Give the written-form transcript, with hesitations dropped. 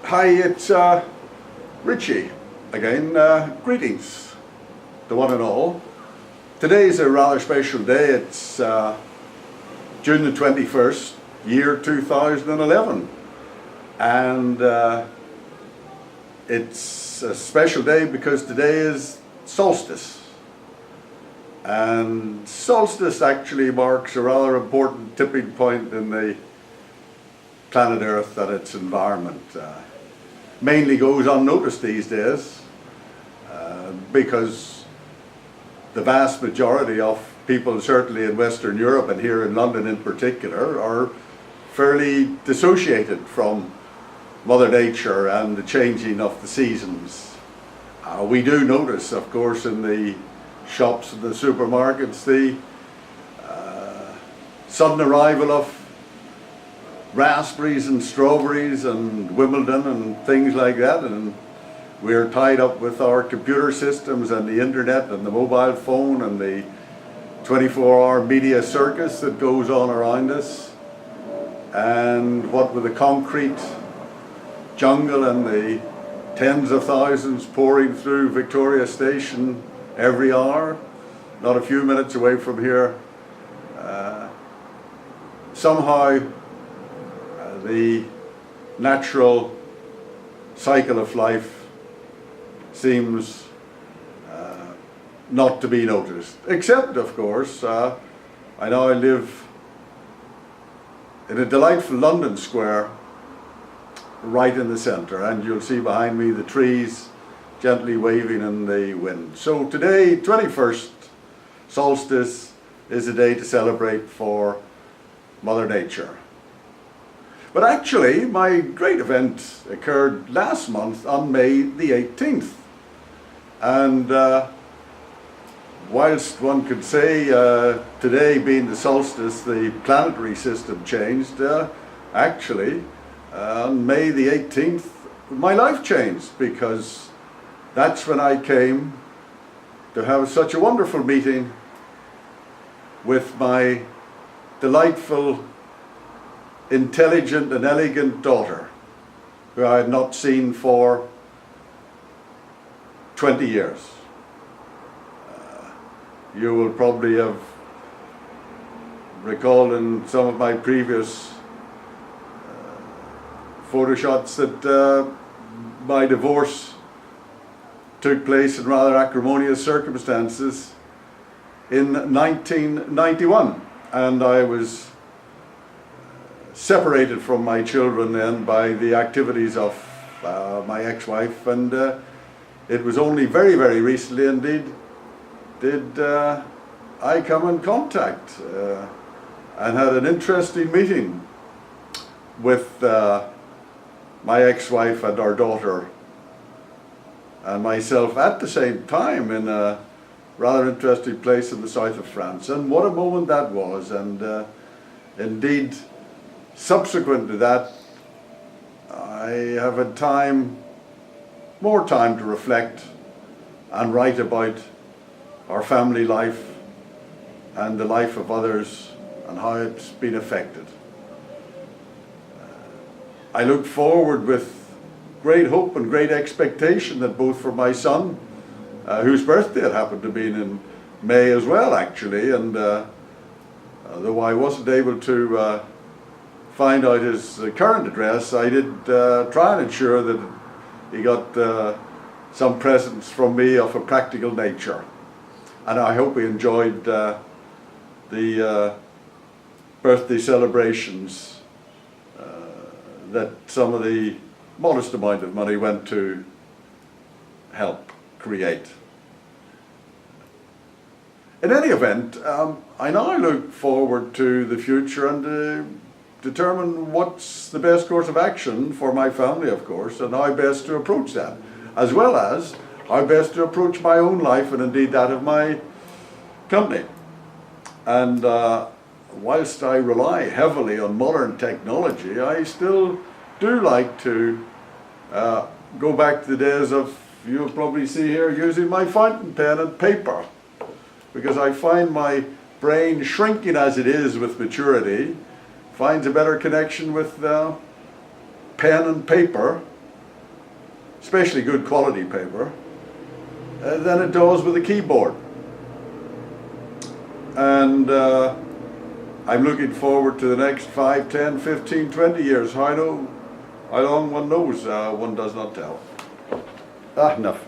Hi, it's Richie again. Greetings to one and all. Today's a rather special day. It's June the 21st, year 2011. And it's a special day because today is solstice. And solstice actually marks a rather important tipping point in the planet Earth and its environment. Mainly goes unnoticed these days because the vast majority of people, certainly in Western Europe and here in London in particular, are fairly dissociated from Mother Nature and the changing of the seasons. We do notice, of course, in the shops and the supermarkets the sudden arrival of raspberries and strawberries and Wimbledon and things like that, and we're tied up with our computer systems and the internet and the mobile phone and the 24-hour media circus that goes on around us. And what with the concrete jungle and the tens of thousands pouring through Victoria Station every hour, not a few minutes away from here, somehow the natural cycle of life seems not to be noticed. Except, of course, I know I live in a delightful London square right in the centre, and you'll see behind me the trees gently waving in the wind. So today, 21st solstice, is a day to celebrate for Mother Nature. But actually, my great event occurred last month on May the 18th. And whilst one could say today being the solstice, the planetary system changed, actually, on May the 18th, my life changed, because that's when I came to have such a wonderful meeting with my delightful, intelligent and elegant daughter, who I had not seen for 20 years. You will probably have recalled in some of my previous photo shots that my divorce took place in rather acrimonious circumstances in 1991, and I was separated from my children then by the activities of my ex-wife, and it was only very, very recently indeed did I come in contact and had an interesting meeting with my ex-wife and our daughter and myself at the same time in a rather interesting place in the south of France. And what a moment that was. And indeed, subsequent to that, I have had more time to reflect and write about our family life and the life of others and how it's been affected. I look forward with great hope and great expectation that both for my son, whose birthday it happened to be in May as well actually, and though I wasn't able to find out his current address, I did try and ensure that he got some presents from me of a practical nature. And I hope he enjoyed the birthday celebrations that some of the modest amount of money went to help create. In any event, I now look forward to the future and determine what's the best course of action for my family, of course, and how best to approach that, as well as how best to approach my own life and indeed that of my company. And whilst I rely heavily on modern technology, I still do like to go back to the days of, you'll probably see here, using my fountain pen and paper, because I find my brain, shrinking as it is with maturity, finds a better connection with pen and paper especially good quality paper, than it does with a keyboard. And I'm looking forward to the next 5, 10, 15, 20 years. How long one knows, one does not tell. Enough.